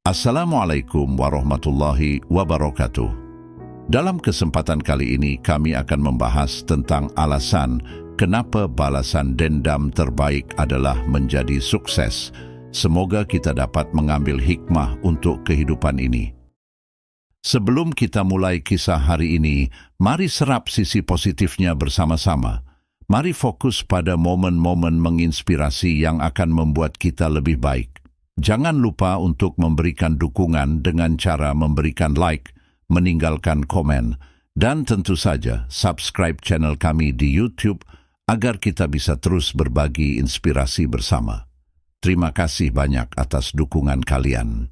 Assalamualaikum warahmatullahi wabarakatuh. Dalam kesempatan kali ini kami akan membahas tentang alasan kenapa balasan dendam terbaik adalah menjadi sukses. Semoga kita dapat mengambil hikmah untuk kehidupan ini. Sebelum kita mulai kisah hari ini, mari serap sisi positifnya bersama-sama. Mari fokus pada momen-momen menginspirasi yang akan membuat kita lebih baik. Jangan lupa untuk memberikan dukungan dengan cara memberikan like, meninggalkan komen, dan tentu saja subscribe channel kami di YouTube agar kita bisa terus berbagi inspirasi bersama. Terima kasih banyak atas dukungan kalian.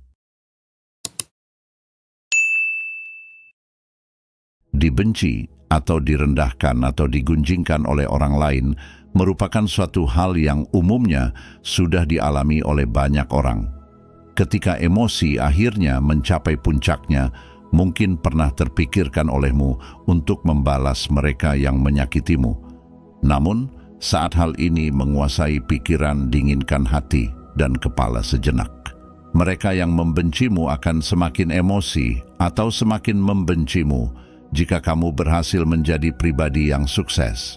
Dibenci atau direndahkan atau digunjingkan oleh orang lain merupakan suatu hal yang umumnya sudah dialami oleh banyak orang. Ketika emosi akhirnya mencapai puncaknya, mungkin pernah terpikirkan olehmu untuk membalas mereka yang menyakitimu. Namun, saat hal ini menguasai pikiran, dinginkan hati dan kepala sejenak. Mereka yang membencimu akan semakin emosi atau semakin membencimu jika kamu berhasil menjadi pribadi yang sukses.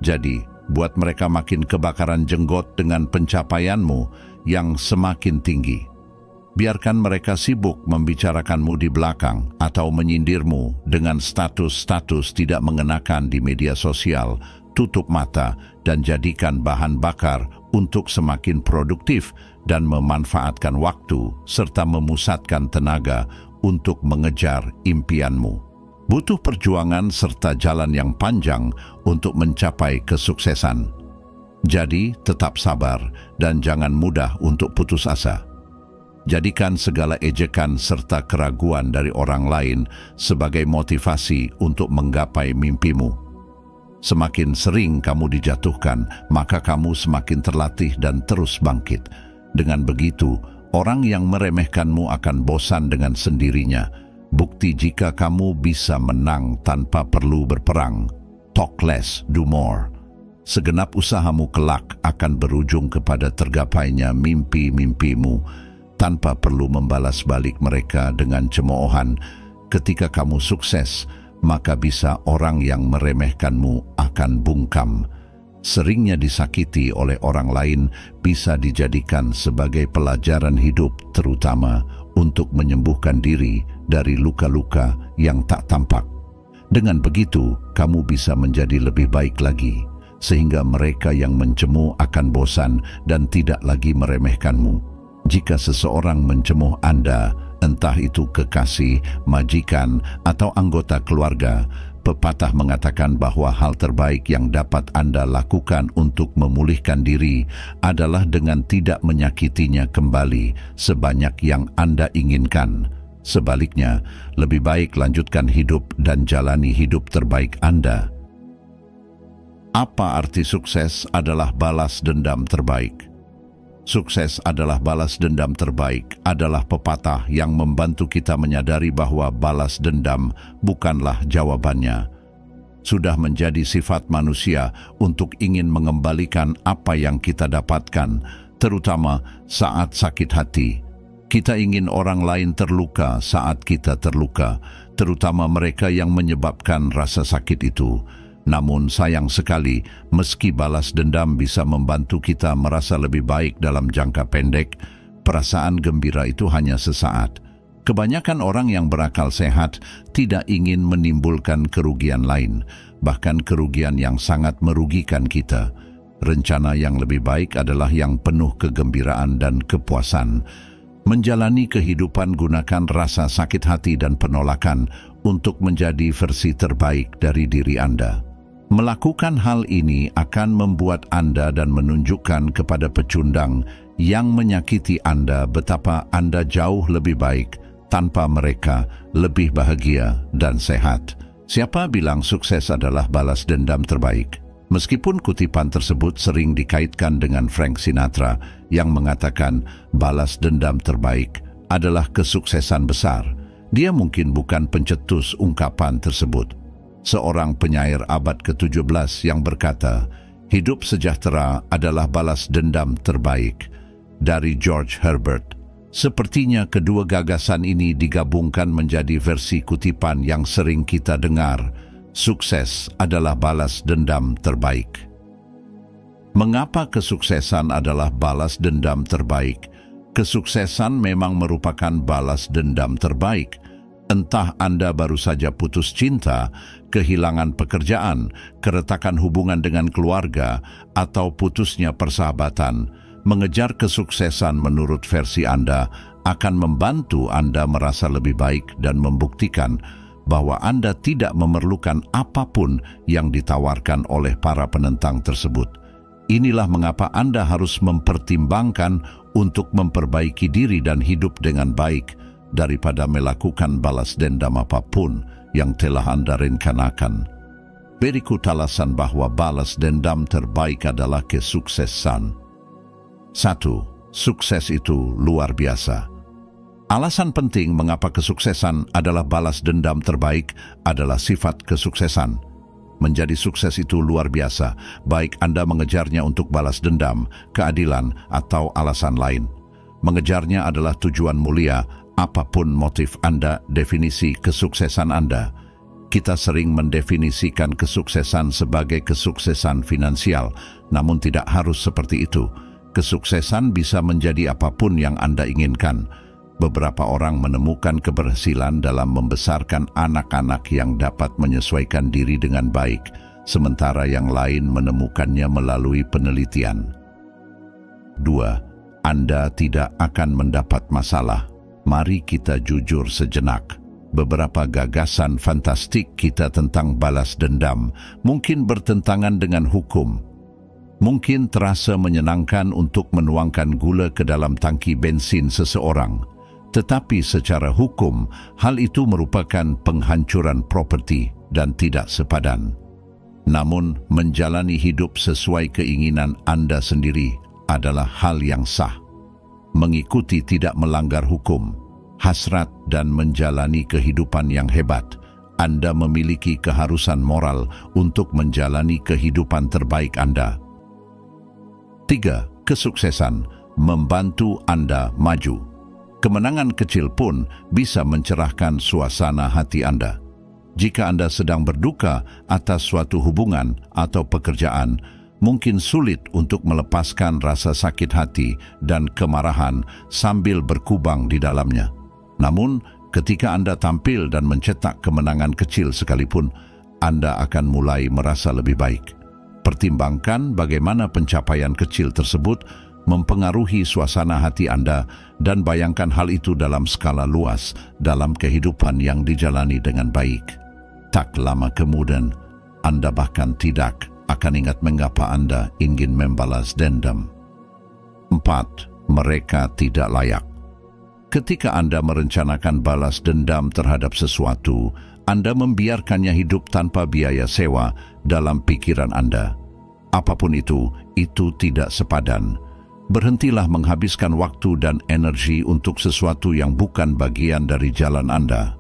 Jadi, buat mereka makin kebakaran jenggot dengan pencapaianmu yang semakin tinggi. Biarkan mereka sibuk membicarakanmu di belakang atau menyindirmu dengan status-status tidak mengenakan di media sosial. Tutup mata dan jadikan bahan bakar untuk semakin produktif dan memanfaatkan waktu serta memusatkan tenaga untuk mengejar impianmu. Butuh perjuangan serta jalan yang panjang untuk mencapai kesuksesan. Jadi, tetap sabar dan jangan mudah untuk putus asa. Jadikan segala ejekan serta keraguan dari orang lain sebagai motivasi untuk menggapai mimpimu. Semakin sering kamu dijatuhkan, maka kamu semakin terlatih dan terus bangkit. Dengan begitu, orang yang meremehkanmu akan bosan dengan sendirinya. Bukti jika kamu bisa menang tanpa perlu berperang. Talk less, do more. Segenap usahamu kelak akan berujung kepada tergapainya mimpi-mimpimu tanpa perlu membalas balik mereka dengan cemoohan. Ketika kamu sukses, maka bisa orang yang meremehkanmu akan bungkam. Seringnya disakiti oleh orang lain bisa dijadikan sebagai pelajaran hidup, terutama untuk menyembuhkan diri dari luka-luka yang tak tampak. Dengan begitu, kamu bisa menjadi lebih baik lagi, sehingga mereka yang mencemu akan bosan dan tidak lagi meremehkanmu. Jika seseorang mencemuh Anda, entah itu kekasih, majikan, atau anggota keluarga, pepatah mengatakan bahwa hal terbaik yang dapat Anda lakukan untuk memulihkan diri adalah dengan tidak menyakitinya kembali sebanyak yang Anda inginkan. Sebaliknya, lebih baik lanjutkan hidup dan jalani hidup terbaik Anda. Apa arti sukses adalah balas dendam terbaik? Sukses adalah balas dendam terbaik adalah pepatah yang membantu kita menyadari bahwa balas dendam bukanlah jawabannya. Sudah menjadi sifat manusia untuk ingin mengembalikan apa yang kita dapatkan, terutama saat sakit hati. Kita ingin orang lain terluka saat kita terluka, terutama mereka yang menyebabkan rasa sakit itu. Namun sayang sekali, meski balas dendam bisa membantu kita merasa lebih baik dalam jangka pendek, perasaan gembira itu hanya sesaat. Kebanyakan orang yang berakal sehat tidak ingin menimbulkan kerugian lain, bahkan kerugian yang sangat merugikan kita. Rencana yang lebih baik adalah yang penuh kegembiraan dan kepuasan. Menjalani kehidupan gunakan rasa sakit hati dan penolakan untuk menjadi versi terbaik dari diri Anda. Melakukan hal ini akan membuat Anda dan menunjukkan kepada pecundang yang menyakiti Anda betapa Anda jauh lebih baik tanpa mereka, lebih bahagia dan sehat. Siapa bilang sukses adalah balas dendam terbaik? Meskipun kutipan tersebut sering dikaitkan dengan Frank Sinatra yang mengatakan balas dendam terbaik adalah kesuksesan besar, dia mungkin bukan pencetus ungkapan tersebut. Seorang penyair abad ke-17 yang berkata, hidup sejahtera adalah balas dendam terbaik, dari George Herbert. Sepertinya kedua gagasan ini digabungkan menjadi versi kutipan yang sering kita dengar, sukses adalah balas dendam terbaik. Mengapa kesuksesan adalah balas dendam terbaik? Kesuksesan memang merupakan balas dendam terbaik. Entah Anda baru saja putus cinta, kehilangan pekerjaan, keretakan hubungan dengan keluarga, atau putusnya persahabatan, mengejar kesuksesan menurut versi Anda akan membantu Anda merasa lebih baik dan membuktikan bahwa Anda tidak memerlukan apapun yang ditawarkan oleh para penentang tersebut. Inilah mengapa Anda harus mempertimbangkan untuk memperbaiki diri dan hidup dengan baik daripada melakukan balas dendam apapun yang telah Anda rencanakan. Berikut alasan bahwa balas dendam terbaik adalah kesuksesan. 1. Sukses itu luar biasa. Alasan penting mengapa kesuksesan adalah balas dendam terbaik adalah sifat kesuksesan. Menjadi sukses itu luar biasa, baik Anda mengejarnya untuk balas dendam, keadilan, atau alasan lain. Mengejarnya adalah tujuan mulia, apapun motif Anda, definisi kesuksesan Anda. Kita sering mendefinisikan kesuksesan sebagai kesuksesan finansial, namun tidak harus seperti itu. Kesuksesan bisa menjadi apapun yang Anda inginkan. Beberapa orang menemukan keberhasilan dalam membesarkan anak-anak yang dapat menyesuaikan diri dengan baik, sementara yang lain menemukannya melalui penelitian. 2. Anda tidak akan mendapat masalah. Mari kita jujur sejenak. Beberapa gagasan fantastik kita tentang balas dendam mungkin bertentangan dengan hukum. Mungkin terasa menyenangkan untuk menuangkan gula ke dalam tangki bensin seseorang. Tetapi secara hukum, hal itu merupakan penghancuran properti dan tidak sepadan. Namun, menjalani hidup sesuai keinginan Anda sendiri adalah hal yang sah. Mengikuti tidak melanggar hukum, hasrat dan menjalani kehidupan yang hebat, Anda memiliki keharusan moral untuk menjalani kehidupan terbaik Anda. 3. Kesuksesan membantu Anda maju. Kemenangan kecil pun bisa mencerahkan suasana hati Anda. Jika Anda sedang berduka atas suatu hubungan atau pekerjaan, mungkin sulit untuk melepaskan rasa sakit hati dan kemarahan sambil berkubang di dalamnya. Namun, ketika Anda tampil dan mencetak kemenangan kecil sekalipun, Anda akan mulai merasa lebih baik. Pertimbangkan bagaimana pencapaian kecil tersebut mempengaruhi suasana hati Anda dan bayangkan hal itu dalam skala luas dalam kehidupan yang dijalani dengan baik. Tak lama kemudian, Anda bahkan tidak akan ingat mengapa Anda ingin membalas dendam. 4. Mereka tidak layak. Ketika Anda merencanakan balas dendam terhadap sesuatu, Anda membiarkannya hidup tanpa biaya sewa dalam pikiran Anda. Apapun itu tidak sepadan. Berhentilah menghabiskan waktu dan energi untuk sesuatu yang bukan bagian dari jalan Anda.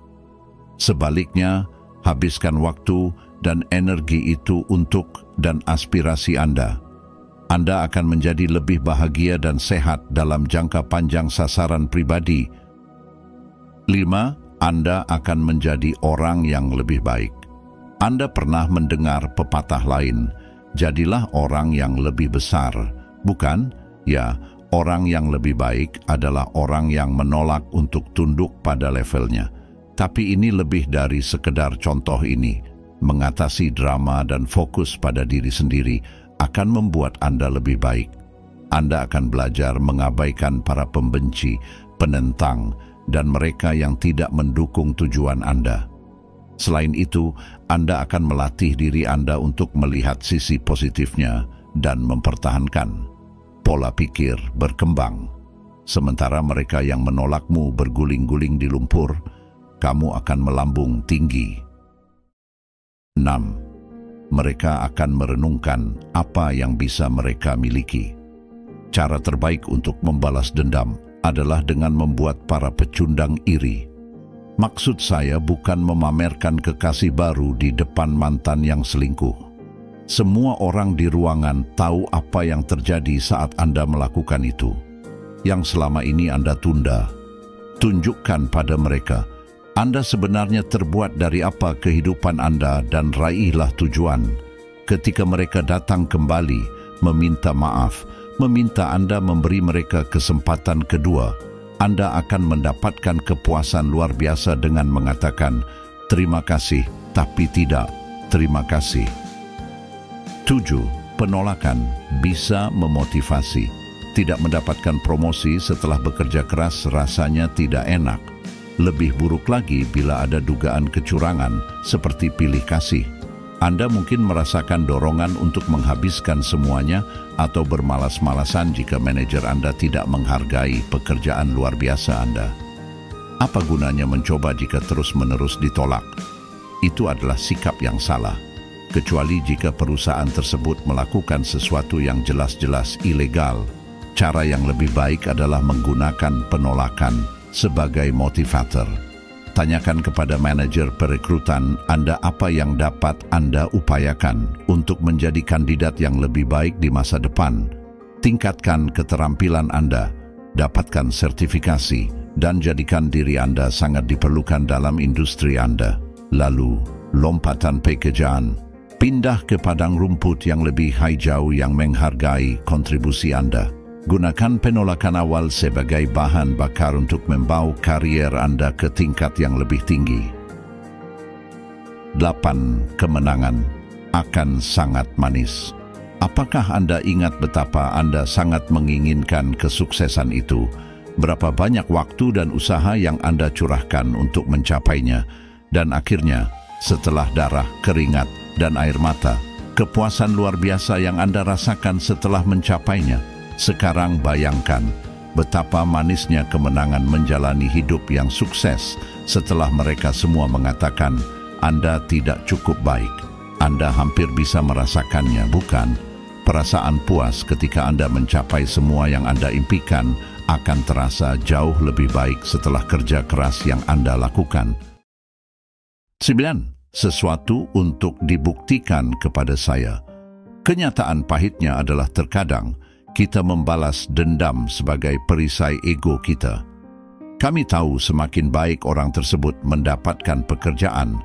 Sebaliknya, habiskan waktu dan energi itu untuk dan aspirasi Anda. Anda akan menjadi lebih bahagia dan sehat dalam jangka panjang sasaran pribadi. 5. Anda akan menjadi orang yang lebih baik. Anda pernah mendengar pepatah lain, jadilah orang yang lebih besar, bukan? Ya, orang yang lebih baik adalah orang yang menolak untuk tunduk pada levelnya. Tapi ini lebih dari sekedar contoh ini. Mengatasi drama dan fokus pada diri sendiri akan membuat Anda lebih baik. Anda akan belajar mengabaikan para pembenci, penentang, dan mereka yang tidak mendukung tujuan Anda. Selain itu, Anda akan melatih diri Anda untuk melihat sisi positifnya dan mempertahankan. Pola pikir berkembang. Sementara mereka yang menolakmu berguling-guling di lumpur, kamu akan melambung tinggi. 6. Mereka akan merenungkan apa yang bisa mereka miliki. Cara terbaik untuk membalas dendam adalah dengan membuat para pecundang iri. Maksud saya bukan memamerkan kekasih baru di depan mantan yang selingkuh. Semua orang di ruangan tahu apa yang terjadi saat Anda melakukan itu. yang selama ini Anda tunda. Tunjukkan pada mereka, Anda sebenarnya terbuat dari apa kehidupan Anda dan raihlah tujuan. Ketika mereka datang kembali, meminta maaf, meminta Anda memberi mereka kesempatan kedua, Anda akan mendapatkan kepuasan luar biasa dengan mengatakan, terima kasih, tapi tidak, terima kasih. 7. Penolakan bisa memotivasi. Tidak mendapatkan promosi setelah bekerja keras rasanya tidak enak. Lebih buruk lagi bila ada dugaan kecurangan seperti pilih kasih. Anda mungkin merasakan dorongan untuk menghabiskan semuanya atau bermalas-malasan jika manajer Anda tidak menghargai pekerjaan luar biasa Anda. Apa gunanya mencoba jika terus-menerus ditolak? Itu adalah sikap yang salah. Kecuali jika perusahaan tersebut melakukan sesuatu yang jelas-jelas ilegal. Cara yang lebih baik adalah menggunakan penolakan sebagai motivator. Tanyakan kepada manajer perekrutan Anda apa yang dapat Anda upayakan untuk menjadi kandidat yang lebih baik di masa depan. Tingkatkan keterampilan Anda, dapatkan sertifikasi, dan jadikan diri Anda sangat diperlukan dalam industri Anda. Lalu, lompatan pekerjaan. Pindah ke padang rumput yang lebih hijau yang menghargai kontribusi Anda. Gunakan penolakan awal sebagai bahan bakar untuk membawa karier Anda ke tingkat yang lebih tinggi. 8. Kemenangan akan sangat manis. Apakah Anda ingat betapa Anda sangat menginginkan kesuksesan itu? Berapa banyak waktu dan usaha yang Anda curahkan untuk mencapainya? Dan akhirnya, setelah darah, keringat, dan air mata, kepuasan luar biasa yang Anda rasakan setelah mencapainya. Sekarang bayangkan betapa manisnya kemenangan menjalani hidup yang sukses setelah mereka semua mengatakan Anda tidak cukup baik. Anda hampir bisa merasakannya, bukan? Perasaan puas ketika Anda mencapai semua yang Anda impikan akan terasa jauh lebih baik setelah kerja keras yang Anda lakukan. 9. Sesuatu untuk dibuktikan kepada saya. Kenyataan pahitnya adalah terkadang kita membalas dendam sebagai perisai ego kita. Kami tahu semakin baik orang tersebut mendapatkan pekerjaan,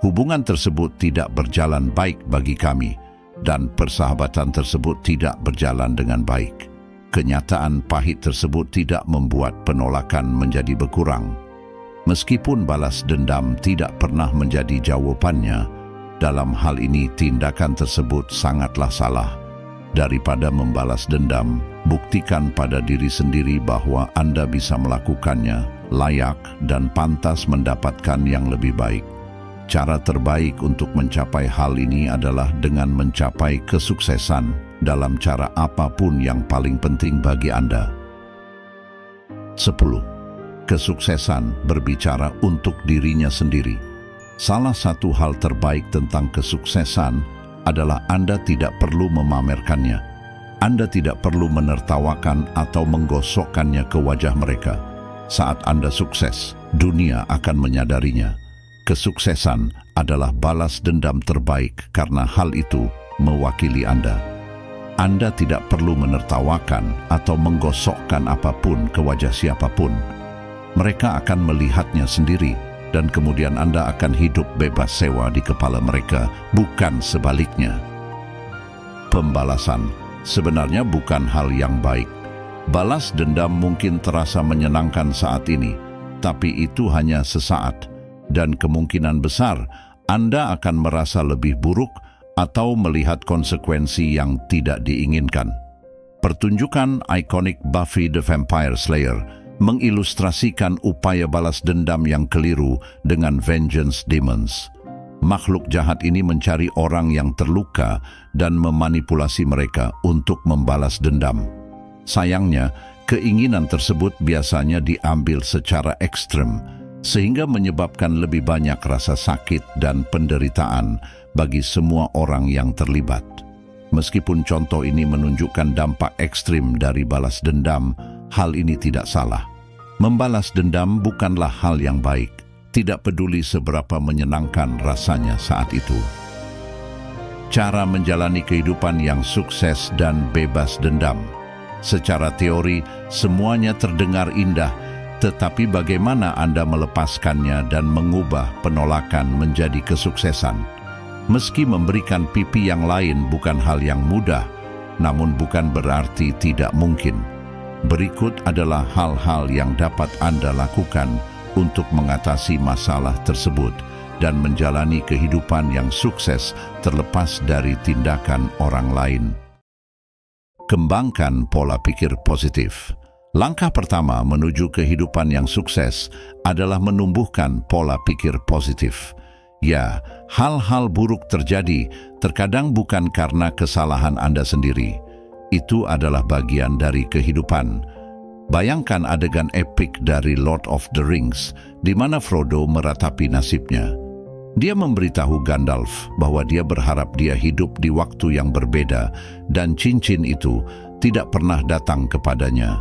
hubungan tersebut tidak berjalan baik bagi kami, dan persahabatan tersebut tidak berjalan dengan baik. Kenyataan pahit tersebut tidak membuat penolakan menjadi berkurang. Meskipun balas dendam tidak pernah menjadi jawabannya, dalam hal ini tindakan tersebut sangatlah salah. Daripada membalas dendam, buktikan pada diri sendiri bahwa Anda bisa melakukannya, layak dan pantas mendapatkan yang lebih baik. Cara terbaik untuk mencapai hal ini adalah dengan mencapai kesuksesan dalam cara apapun yang paling penting bagi Anda. 10. Kesuksesan berbicara untuk dirinya sendiri. Salah satu hal terbaik tentang kesuksesan adalah Anda tidak perlu memamerkannya. Anda tidak perlu menertawakan atau menggosokkannya ke wajah mereka. Saat Anda sukses, dunia akan menyadarinya. Kesuksesan adalah balas dendam terbaik karena hal itu mewakili Anda. Anda tidak perlu menertawakan atau menggosokkan apapun ke wajah siapapun. Mereka akan melihatnya sendiri, dan kemudian Anda akan hidup bebas sewa di kepala mereka, bukan sebaliknya. Pembalasan sebenarnya bukan hal yang baik. Balas dendam mungkin terasa menyenangkan saat ini, tapi itu hanya sesaat, dan kemungkinan besar Anda akan merasa lebih buruk atau melihat konsekuensi yang tidak diinginkan. Pertunjukan ikonik Buffy the Vampire Slayer mengilustrasikan upaya balas dendam yang keliru dengan Vengeance Demons. Makhluk jahat ini mencari orang yang terluka dan memanipulasi mereka untuk membalas dendam. Sayangnya, keinginan tersebut biasanya diambil secara ekstrem, sehingga menyebabkan lebih banyak rasa sakit dan penderitaan bagi semua orang yang terlibat. Meskipun contoh ini menunjukkan dampak ekstrim dari balas dendam, hal ini tidak salah. Membalas dendam bukanlah hal yang baik, tidak peduli seberapa menyenangkan rasanya saat itu. Cara menjalani kehidupan yang sukses dan bebas dendam. Secara teori, semuanya terdengar indah, tetapi bagaimana Anda melepaskannya dan mengubah penolakan menjadi kesuksesan? Meski memberikan pipi yang lain bukan hal yang mudah, namun bukan berarti tidak mungkin. Berikut adalah hal-hal yang dapat Anda lakukan untuk mengatasi masalah tersebut dan menjalani kehidupan yang sukses terlepas dari tindakan orang lain. Kembangkan pola pikir positif. Langkah pertama menuju kehidupan yang sukses adalah menumbuhkan pola pikir positif. Ya, hal-hal buruk terjadi terkadang bukan karena kesalahan Anda sendiri. Itu adalah bagian dari kehidupan. Bayangkan adegan epik dari Lord of the Rings, di mana Frodo meratapi nasibnya. Dia memberitahu Gandalf bahwa dia berharap dia hidup di waktu yang berbeda dan cincin itu tidak pernah datang kepadanya.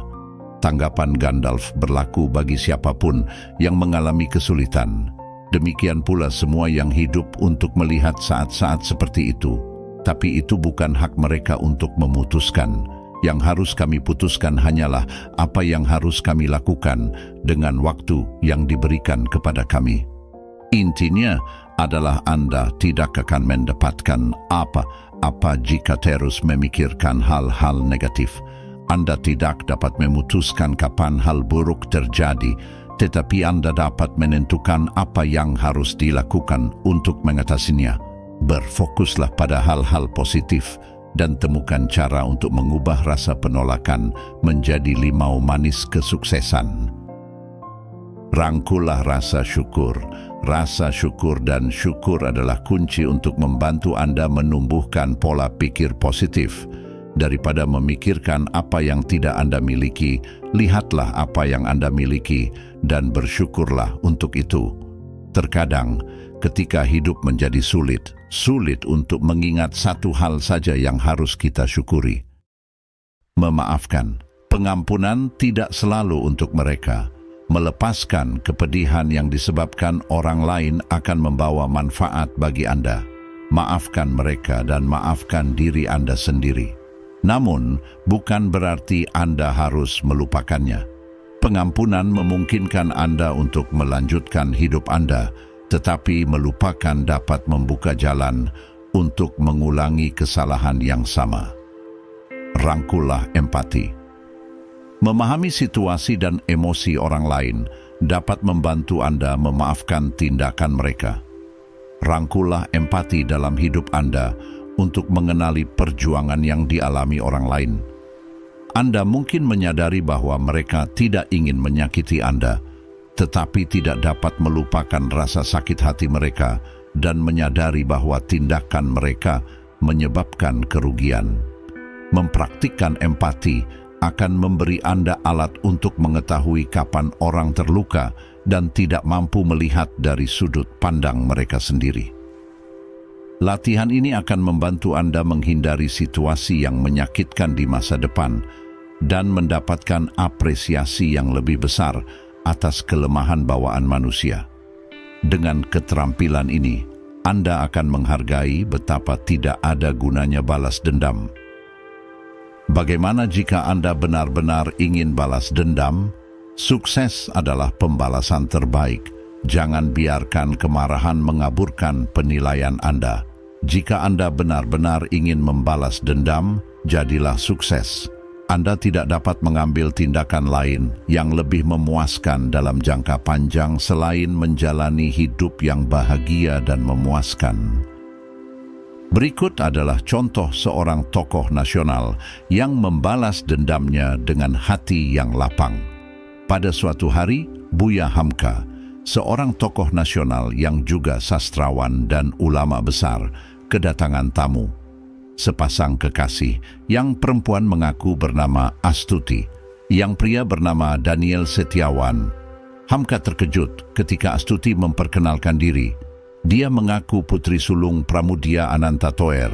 Tanggapan Gandalf berlaku bagi siapapun yang mengalami kesulitan. Demikian pula semua yang hidup untuk melihat saat-saat seperti itu. Tapi itu bukan hak mereka untuk memutuskan. Yang harus kami putuskan hanyalah apa yang harus kami lakukan dengan waktu yang diberikan kepada kami. Intinya adalah Anda tidak akan mendapatkan apa-apa jika terus memikirkan hal-hal negatif. Anda tidak dapat memutuskan kapan hal buruk terjadi, tetapi Anda dapat menentukan apa yang harus dilakukan untuk mengatasinya. Berfokuslah pada hal-hal positif dan temukan cara untuk mengubah rasa penolakan menjadi limau manis kesuksesan. Rangkullah rasa syukur. Rasa syukur dan syukur adalah kunci untuk membantu Anda menumbuhkan pola pikir positif. Daripada memikirkan apa yang tidak Anda miliki, lihatlah apa yang Anda miliki dan bersyukurlah untuk itu. Terkadang, ketika hidup menjadi sulit untuk mengingat satu hal saja yang harus kita syukuri. Memaafkan. Pengampunan tidak selalu untuk mereka. Melepaskan kepedihan yang disebabkan orang lain akan membawa manfaat bagi Anda. Maafkan mereka dan maafkan diri Anda sendiri. Namun, bukan berarti Anda harus melupakannya. Pengampunan memungkinkan Anda untuk melanjutkan hidup Anda, tetapi melupakan dapat membuka jalan untuk mengulangi kesalahan yang sama. Rangkullah empati. Memahami situasi dan emosi orang lain dapat membantu Anda memaafkan tindakan mereka. Rangkullah empati dalam hidup Anda untuk mengenali perjuangan yang dialami orang lain. Anda mungkin menyadari bahwa mereka tidak ingin menyakiti Anda, tetapi tidak dapat melupakan rasa sakit hati mereka dan menyadari bahwa tindakan mereka menyebabkan kerugian. Mempraktikkan empati akan memberi Anda alat untuk mengetahui kapan orang terluka dan tidak mampu melihat dari sudut pandang mereka sendiri. Latihan ini akan membantu Anda menghindari situasi yang menyakitkan di masa depan dan mendapatkan apresiasi yang lebih besar atas kelemahan bawaan manusia. Dengan keterampilan ini, Anda akan menghargai betapa tidak ada gunanya balas dendam. Bagaimana jika Anda benar-benar ingin balas dendam? Sukses adalah pembalasan terbaik. Jangan biarkan kemarahan mengaburkan penilaian Anda. Jika Anda benar-benar ingin membalas dendam, jadilah sukses. Anda tidak dapat mengambil tindakan lain yang lebih memuaskan dalam jangka panjang selain menjalani hidup yang bahagia dan memuaskan. Berikut adalah contoh seorang tokoh nasional yang membalas dendamnya dengan hati yang lapang. Pada suatu hari, Buya Hamka, seorang tokoh nasional yang juga sastrawan dan ulama besar, kedatangan tamu. Sepasang kekasih, yang perempuan mengaku bernama Astuti, yang pria bernama Daniel Setiawan. Hamka terkejut ketika Astuti memperkenalkan diri. Dia mengaku putri sulung Pramudia Anantatoer,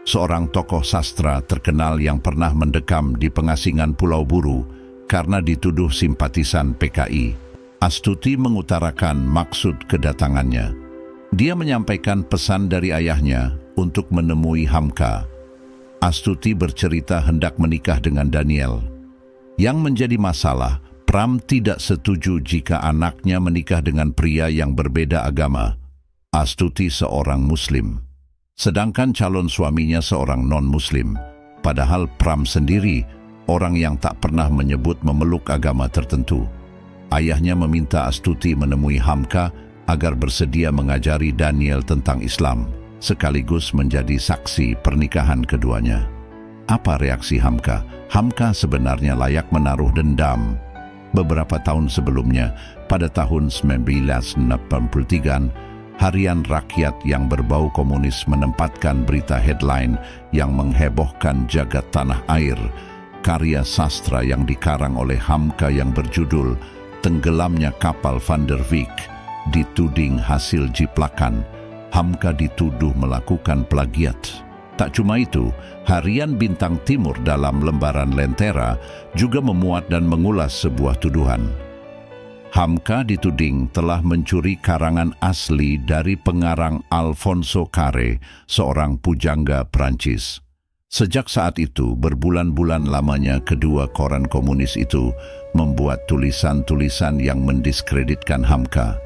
seorang tokoh sastra terkenal yang pernah mendekam di pengasingan Pulau Buru karena dituduh simpatisan PKI. Astuti mengutarakan maksud kedatangannya. Dia menyampaikan pesan dari ayahnya untuk menemui Hamka. Astuti bercerita hendak menikah dengan Daniel. Yang menjadi masalah, Pram tidak setuju jika anaknya menikah dengan pria yang berbeda agama. Astuti seorang Muslim, sedangkan calon suaminya seorang non-Muslim. Padahal Pram sendiri orang yang tak pernah menyebut memeluk agama tertentu. Ayahnya meminta Astuti menemui Hamka agar bersedia mengajari Daniel tentang Islam, sekaligus menjadi saksi pernikahan keduanya. Apa reaksi Hamka? Hamka sebenarnya layak menaruh dendam. Beberapa tahun sebelumnya, pada tahun 1983, Harian Rakyat yang berbau komunis menempatkan berita headline yang menghebohkan jagat tanah air, karya sastra yang dikarang oleh Hamka yang berjudul Tenggelamnya Kapal Van der Wijk dituding hasil jiplakan. Hamka dituduh melakukan plagiat. Tak cuma itu, Harian Bintang Timur dalam lembaran Lentera juga memuat dan mengulas sebuah tuduhan. Hamka dituding telah mencuri karangan asli dari pengarang Alfonso Carré, seorang pujangga Prancis. Sejak saat itu, berbulan-bulan lamanya kedua koran komunis itu membuat tulisan-tulisan yang mendiskreditkan Hamka.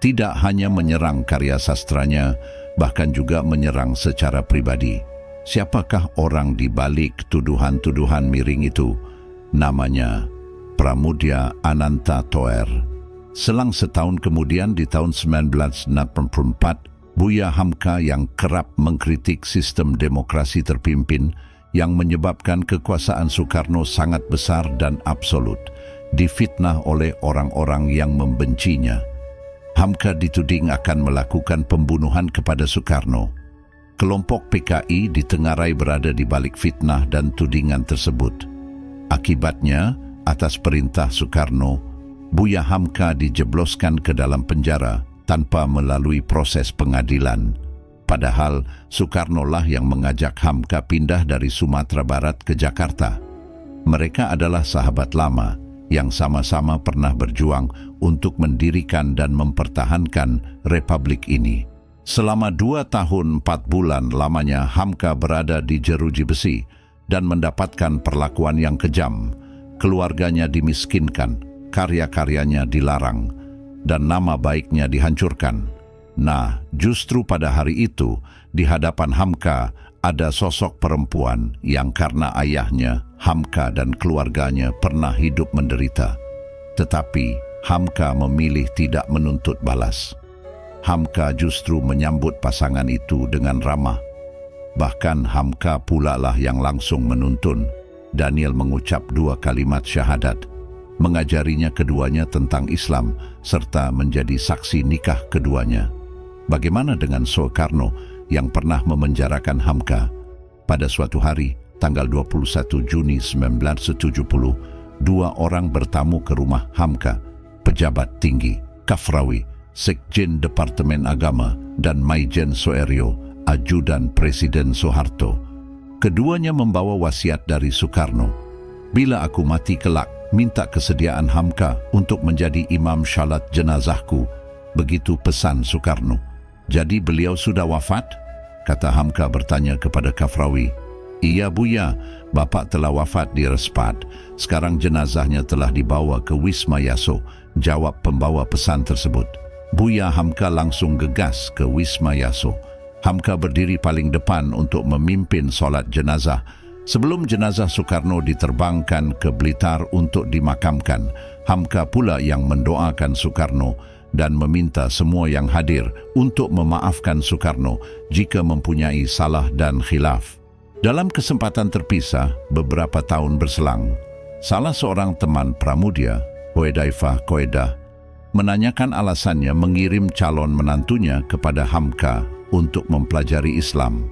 Tidak hanya menyerang karya sastranya, bahkan juga menyerang secara pribadi. Siapakah orang di balik tuduhan-tuduhan miring itu? Namanya Pramudia Ananta Toer. Selang setahun kemudian di tahun 1984, Buya Hamka yang kerap mengkritik sistem demokrasi terpimpin yang menyebabkan kekuasaan Soekarno sangat besar dan absolut, difitnah oleh orang-orang yang membencinya. Hamka dituding akan melakukan pembunuhan kepada Soekarno. Kelompok PKI ditengarai berada di balik fitnah dan tudingan tersebut. Akibatnya, atas perintah Soekarno, Buya Hamka dijebloskan ke dalam penjara tanpa melalui proses pengadilan. Padahal Soekarno lah yang mengajak Hamka pindah dari Sumatera Barat ke Jakarta. Mereka adalah sahabat lama yang sama-sama pernah berjuang untuk mendirikan dan mempertahankan republik ini. Selama 2 tahun 4 bulan lamanya Hamka berada di jeruji besi dan mendapatkan perlakuan yang kejam. Keluarganya dimiskinkan, karya-karyanya dilarang, dan nama baiknya dihancurkan. Nah, justru pada hari itu, di hadapan Hamka ada sosok perempuan yang karena ayahnya, Hamka dan keluarganya pernah hidup menderita. Tetapi Hamka memilih tidak menuntut balas. Hamka justru menyambut pasangan itu dengan ramah. Bahkan Hamka pula lah yang langsung menuntun Daniel mengucap 2 kalimat syahadat, mengajarinya keduanya tentang Islam, serta menjadi saksi nikah keduanya. Bagaimana dengan Soekarno yang pernah memenjarakan Hamka? Pada suatu hari, tanggal 21 Juni 1970, 2 orang bertamu ke rumah Hamka, pejabat tinggi, Kafrawi, Sekjen Departemen Agama, dan Maijen Soerio, ajudan Presiden Soeharto. Keduanya membawa wasiat dari Soekarno. Bila aku mati kelak, minta kesediaan Hamka untuk menjadi imam syalat jenazahku. Begitu pesan Soekarno. Jadi beliau sudah wafat? Kata Hamka bertanya kepada Kafrawi. Iya Buya, Bapak telah wafat di Respat. Sekarang jenazahnya telah dibawa ke Wisma Yaso, jawab pembawa pesan tersebut. Buya Hamka langsung gegas ke Wisma Yaso. Hamka berdiri paling depan untuk memimpin solat jenazah. Sebelum jenazah Soekarno diterbangkan ke Blitar untuk dimakamkan, Hamka pula yang mendoakan Soekarno dan meminta semua yang hadir untuk memaafkan Soekarno jika mempunyai salah dan khilaf. Dalam kesempatan terpisah, beberapa tahun berselang, salah seorang teman Pramudia, Hoedaifah Koedah, menanyakan alasannya mengirim calon menantunya kepada Hamka untuk mempelajari Islam.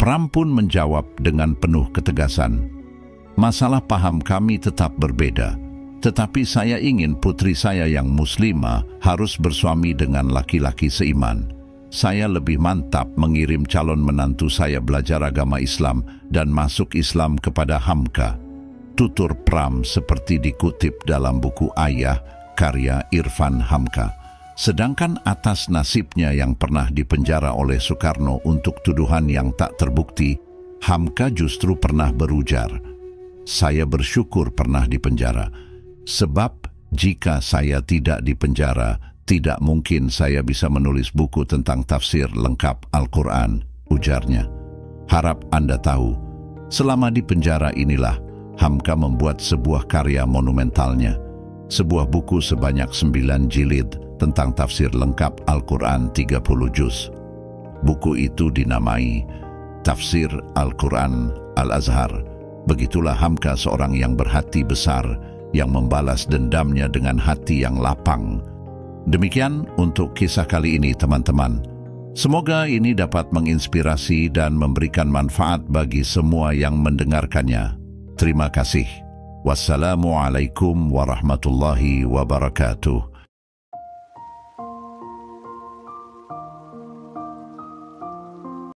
Pram pun menjawab dengan penuh ketegasan, masalah paham kami tetap berbeda, tetapi saya ingin putri saya yang muslimah harus bersuami dengan laki-laki seiman. Saya lebih mantap mengirim calon menantu saya belajar agama Islam dan masuk Islam kepada Hamka. Tutur Pram seperti dikutip dalam buku Ayah, karya Irfan Hamka. Sedangkan atas nasibnya yang pernah dipenjara oleh Soekarno untuk tuduhan yang tak terbukti, Hamka justru pernah berujar, saya bersyukur pernah di penjara. Sebab jika saya tidak di penjara, tidak mungkin saya bisa menulis buku tentang tafsir lengkap Al-Quran, ujarnya. Harap Anda tahu, selama di penjara inilah Hamka membuat sebuah karya monumentalnya, sebuah buku sebanyak 9 jilid tentang tafsir lengkap Al-Quran 30 juz. Buku itu dinamai Tafsir Al-Quran Al-Azhar. Begitulah Hamka, seorang yang berhati besar, yang membalas dendamnya dengan hati yang lapang. Demikian untuk kisah kali ini, teman-teman. Semoga ini dapat menginspirasi dan memberikan manfaat bagi semua yang mendengarkannya. Terima kasih. Wassalamualaikum warahmatullahi wabarakatuh.